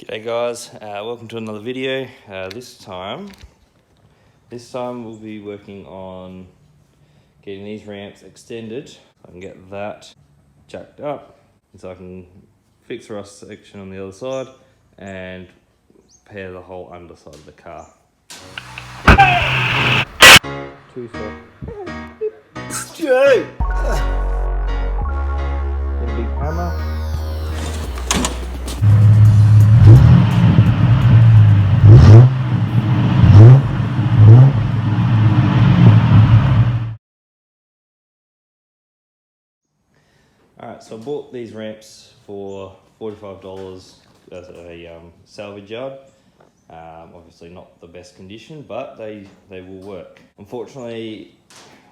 G'day guys, welcome to another video. This time we'll be working on getting these ramps extended. I can get that jacked up so I can fix the rust section on the other side and pair the whole underside of the car. Too soft. Joe! Get a big hammer. Alright, so I bought these ramps for $45 as a salvage yard. Obviously not the best condition, but they will work. Unfortunately,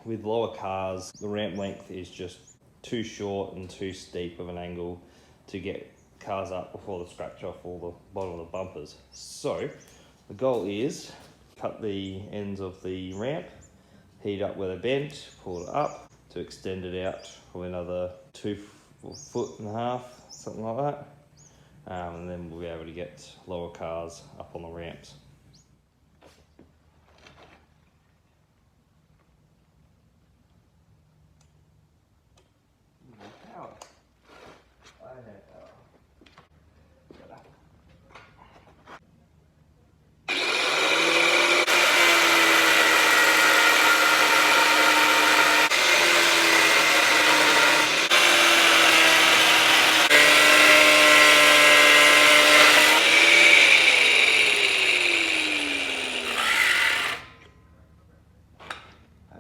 with lower cars, the ramp length is just too short and too steep of an angle to get cars up before they scratch off all the bottom of the bumpers. So the goal is cut the ends of the ramp, heat up where they're bent, pull it up to extend it out for another 2.5 foot, something like that. And then we'll be able to get lower cars up on the ramps.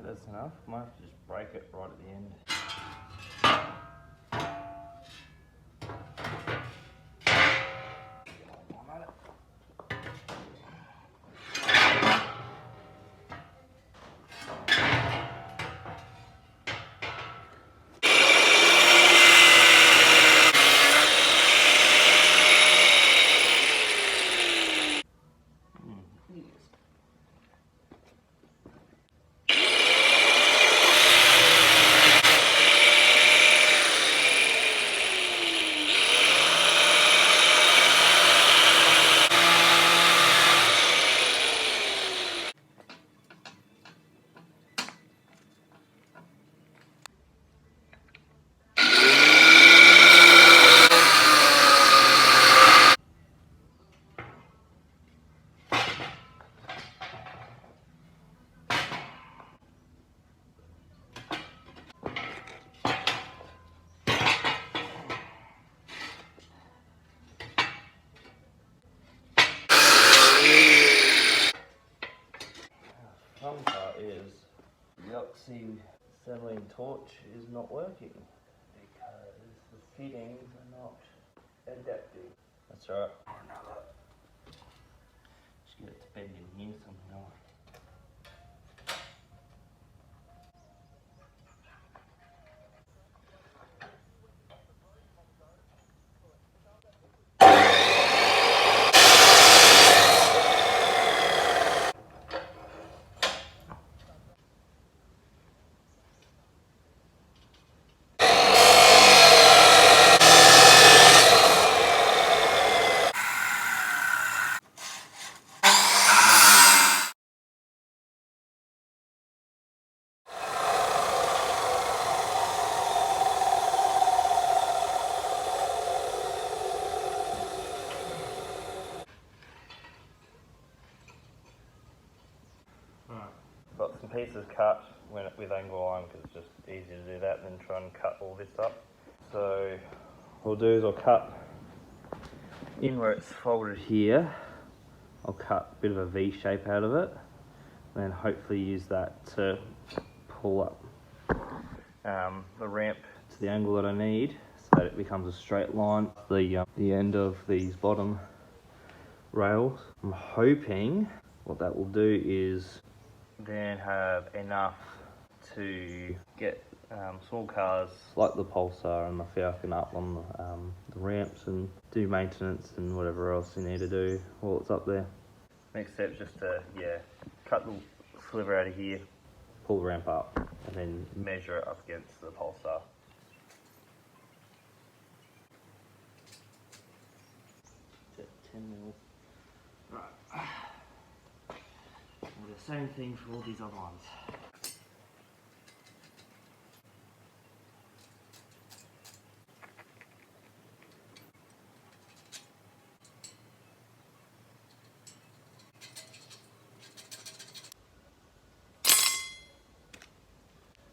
That's enough. Might have to just break it right at the end. Fun part is the oxy-acetylene torch is not working because the fittings are not adapting. That's right. Just get it to bend in here somehow. Got some pieces cut with angle iron because it's just easier to do that than try and cut all this up. So what I'll do is I'll cut in where it's folded here. I'll cut a bit of a V shape out of it, and then hopefully use that to pull up the ramp to the angle that I need, so that it becomes a straight line. The end of these bottom rails. I'm hoping what that will do is then have enough to get small cars like the Pulsar and the Falcon up on the ramps and do maintenance and whatever else you need to do while it's up there. Next step is just to cut the sliver out of here, pull the ramp up, and then measure it up against the Pulsar. 10mm. Right. We'll do the same thing for all these other ones.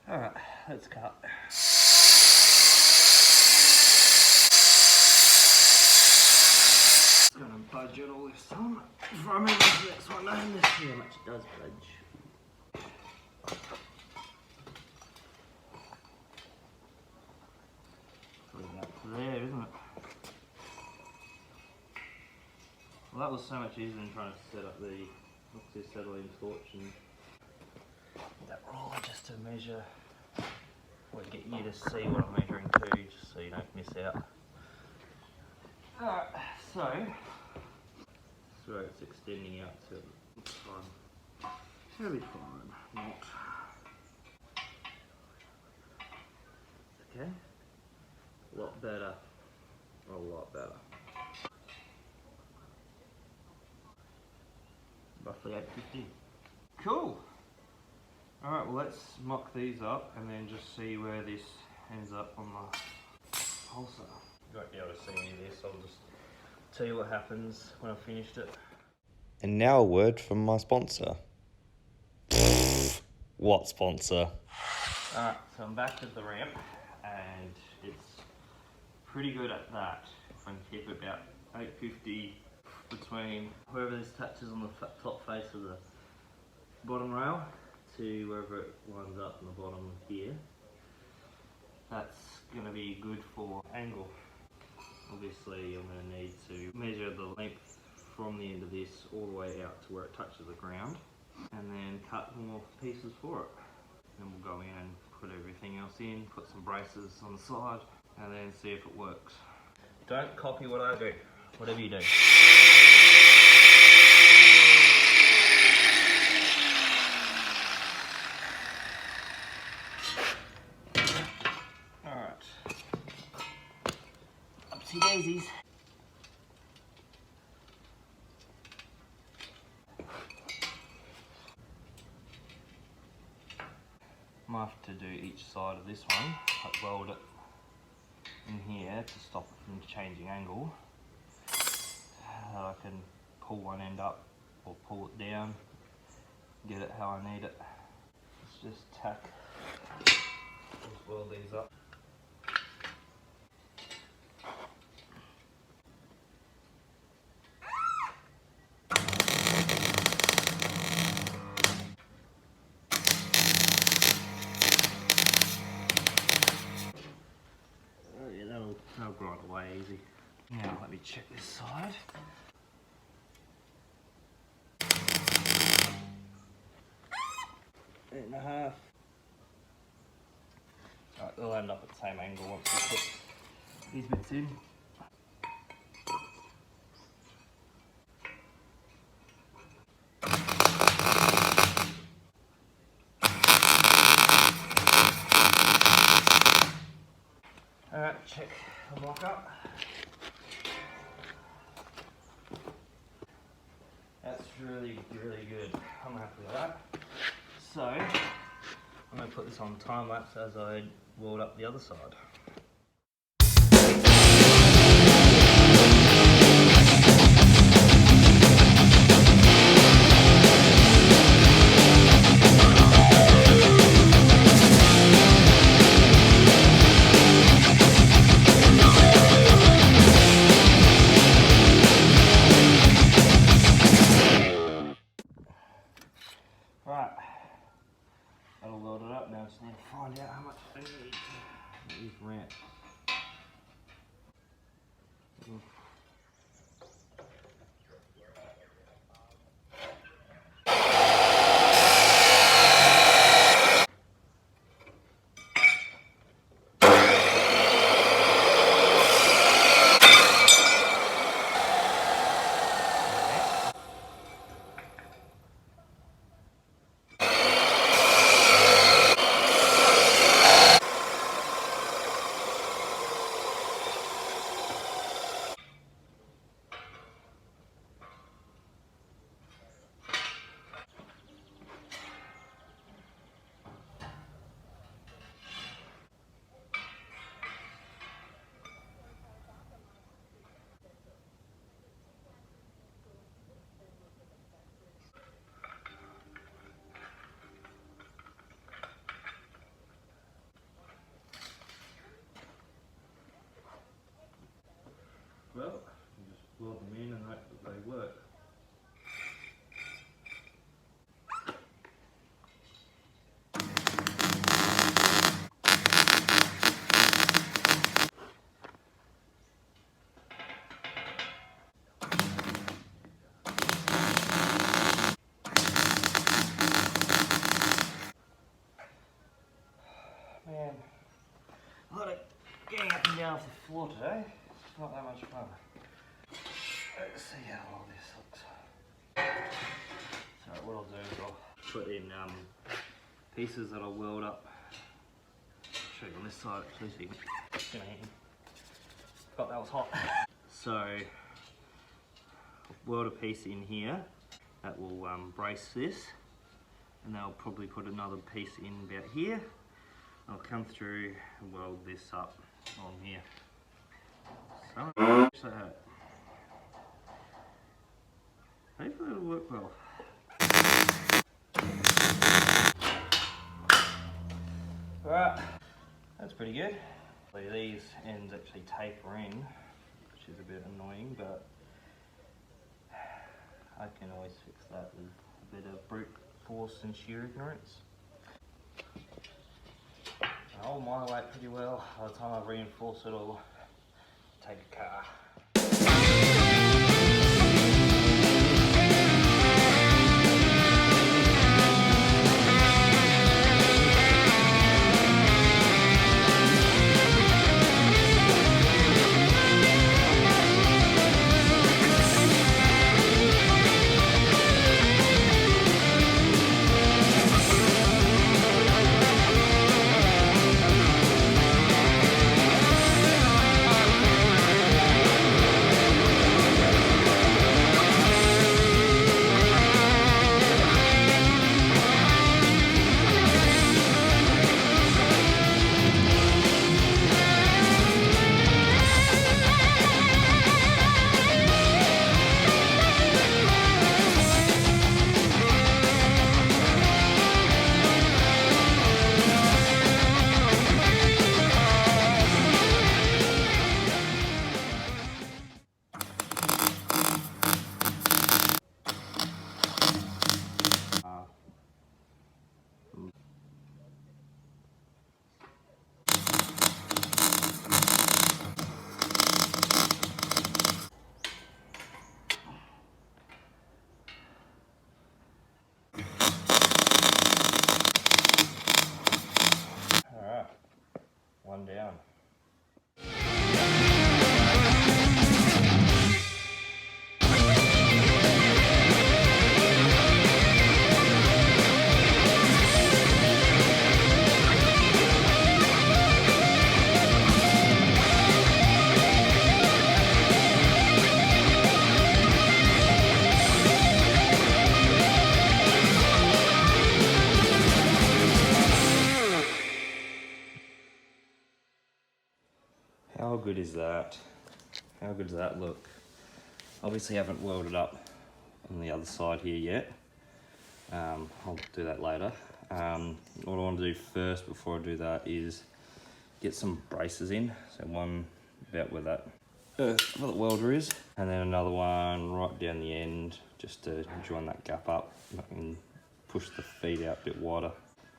Alright, let's cut. It's gonna budge it all this time. If I remember the next one, let's see how much it does budge. Probably about to there, isn't it? Well, that was so much easier than trying to set up the oxyacetylene torch and that roller just to measure. Or get you to see what I'm measuring too, just so you don't miss out. Alright, so it's extending out to it's fine. It'll be fine. Not. Okay. A lot better. A lot better. Roughly 850. Cool. Alright, well let's mock these up and then just see where this ends up on the pulsar. You won't be able to see any of this, I'll just tell you what happens when I've finished it. And now a word from my sponsor. What sponsor? Alright, so I'm back at the ramp and it's pretty good at that. I can keep it about 850 between wherever this touches on the top face of the bottom rail to wherever it lines up on the bottom here. That's going to be good for angle. Obviously I'm going to need to measure the length from the end of this all the way out to where it touches the ground and then cut more pieces for it. Then we'll go in and put everything else in, put some braces on the side and then see if it works. Don't copy what I do, whatever you do. Upsy daisies. Might have to do each side of this one, like weld it in here to stop it from changing angle. I can pull one end up or pull it down, get it how I need it. Let's just tack, just weld these up. That'll grind away easy. Now let me check this side. Eight and a half. Alright, they'll end up at the same angle once we put these bits in. Alright, check the block up. That's really, really good. I'm happy with that. So, I'm going to put this on time lapse as I weld up the other side. Right, that'll load it up now. Just need to find out how much I need to use ramp. solder them in and hope that they work. Man, a lot of getting up and down off the floor today. It's not that much fun. Let's see how all this looks. So what I'll do is I'll put in pieces that I'll weld up. I'll show you on this side actually so you can forgot that was hot. So I'll weld a piece in here that will brace this, and then I'll probably put another piece in about here. I'll come through and weld this up on here. So hopefully it'll work well. Alright, that's pretty good. These ends actually taper in, which is a bit annoying, but I can always fix that with a bit of brute force and sheer ignorance. I hold my weight pretty well. By the time I reinforce it all, take a car. One down. How good is that? How good does that look? Obviously I haven't welded up on the other side here yet. I'll do that later. What I want to do first before I do that is get some braces in. So one about where that welder is, and then another one right down the end just to join that gap up and push the feet out a bit wider.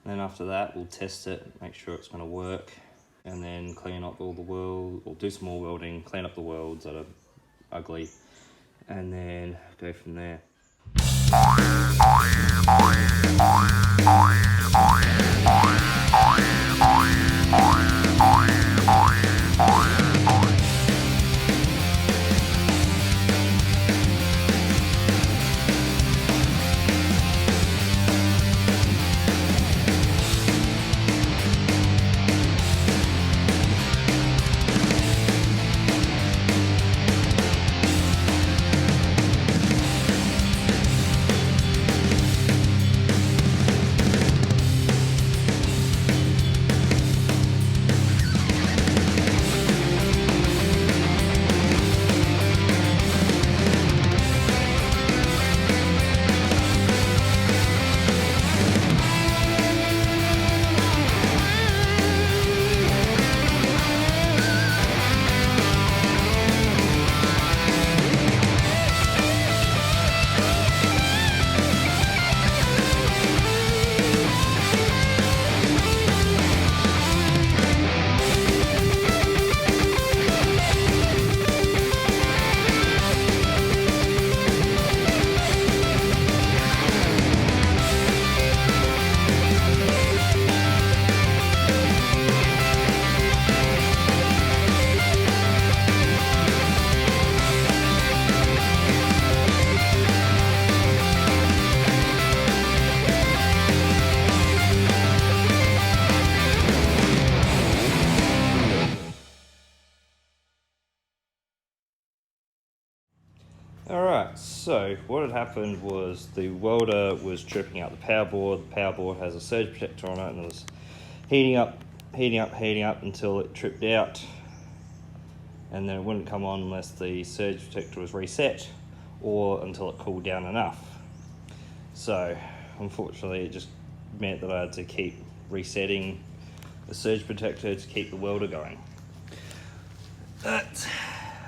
And then after that we'll test it, make sure it's going to work, and then clean up all the weld, or do some more welding, clean up the welds that are ugly, and then go from there. Alright, so what had happened was the welder was tripping out the power board. The power board has a surge protector on it and it was heating up until it tripped out, and then it wouldn't come on unless the surge protector was reset or until it cooled down enough. So unfortunately it just meant that I had to keep resetting the surge protector to keep the welder going. But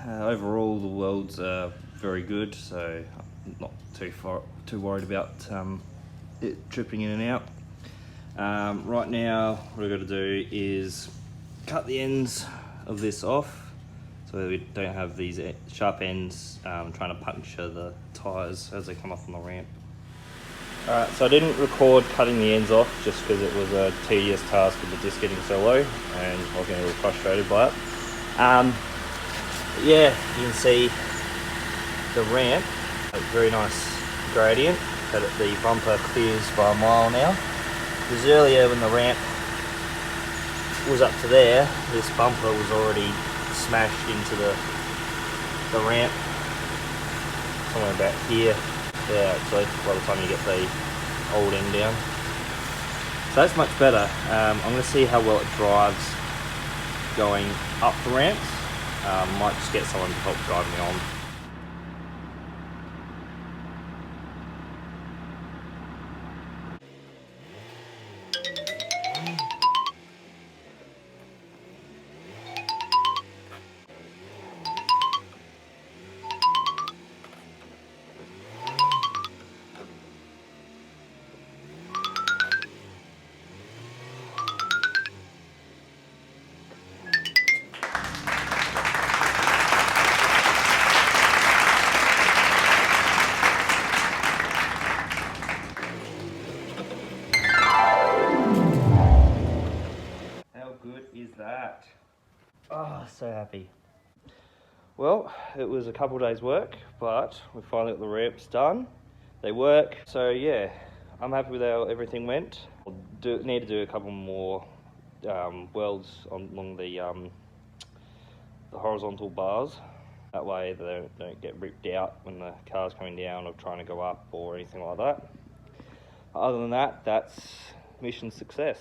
overall the welds are very good, so I'm not too worried about it tripping in and out. Right now what I've got to do is cut the ends of this off so that we don't have these sharp ends trying to puncture the tyres as they come up on the ramp. Alright, so I didn't record cutting the ends off just because it was a tedious task with the disc getting so low and I was getting a little frustrated by it. Yeah, you can see the ramp, a very nice gradient, but the bumper clears by a mile now. Because earlier when the ramp was up to there, this bumper was already smashed into the ramp somewhere about here. Yeah, actually, by the time you get the old end down. So that's much better. I'm going to see how well it drives going up the ramps. Might just get someone to help guide me on. Is that? Oh, so happy. Well, it was a couple of days work, but we finally got the ramps done. They work, so yeah, I'm happy with how everything went. I'll need to do a couple more welds along the horizontal bars. That way they don't get ripped out when the car's coming down or trying to go up or anything like that. Other than that, that's mission success.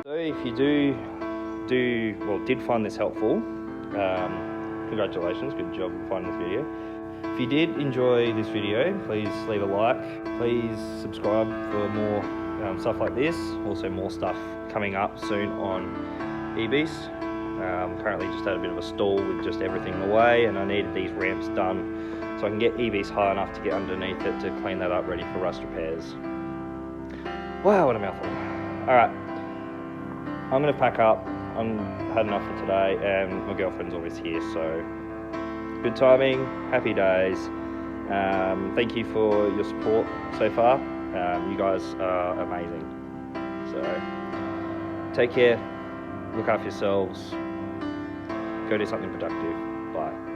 So if you did find this helpful, congratulations, good job finding this video. If you did enjoy this video, please leave a like, please subscribe for more stuff like this, also more stuff coming up soon on EBEAST. Currently just had a bit of a stall with just everything in the way, and I needed these ramps done so I can get EBEAST high enough to get underneath it to clean that up ready for rust repairs. Wow, what a mouthful. Alright, I'm going to pack up. I've had enough for today, and my girlfriend's always here, so good timing, happy days. Thank you for your support so far. You guys are amazing. So take care, look after yourselves, go do something productive. Bye.